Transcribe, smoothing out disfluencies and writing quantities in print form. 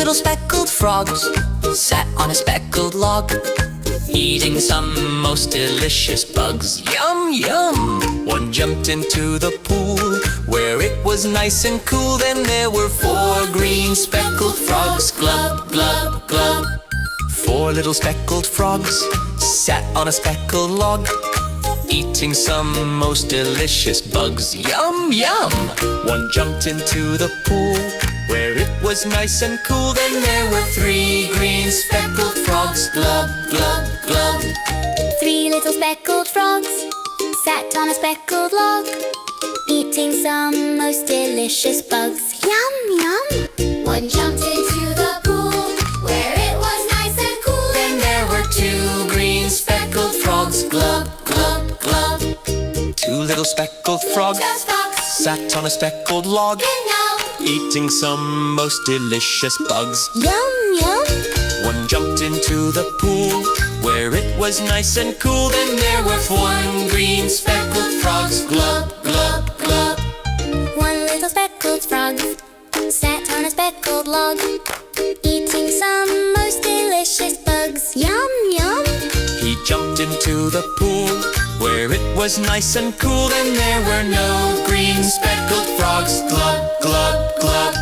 little speckled frogs sat on a speckled log, eating some most delicious bugs. Yum, yum! One jumped into the pool where it was nice and cool. Then there were 4 green speckled frogs. Glub, glub, glub. 4 little speckled frogs sat on a speckled log, eating some most delicious bugs. Yum, yum! One jumped into the pool where it was nice and cool. Then there were 3 green speckled frogs. Glub, glub, glub. 3 little speckled frogs sat on a speckled log, eating some most delicious bugs. Yum, yum! One jumped into the pool where it was nice and cool. Then there were 2 green speckled frogs. Glub, glub, glub. 2 little speckled frogs Just frogs. sat on a speckled log, Yum, eating some most delicious bugs. Yum, yum! One jumped into the pool where it was nice and cool. Then there were 4 green speckled frogs. Glub, glub, glub. 1 little speckled frog sat on a speckled log, eating some most delicious bugs. Yum, yum! He jumped into the pool where it was nice and cool. Then there were no green speckled frogs. Glub, glub, glub.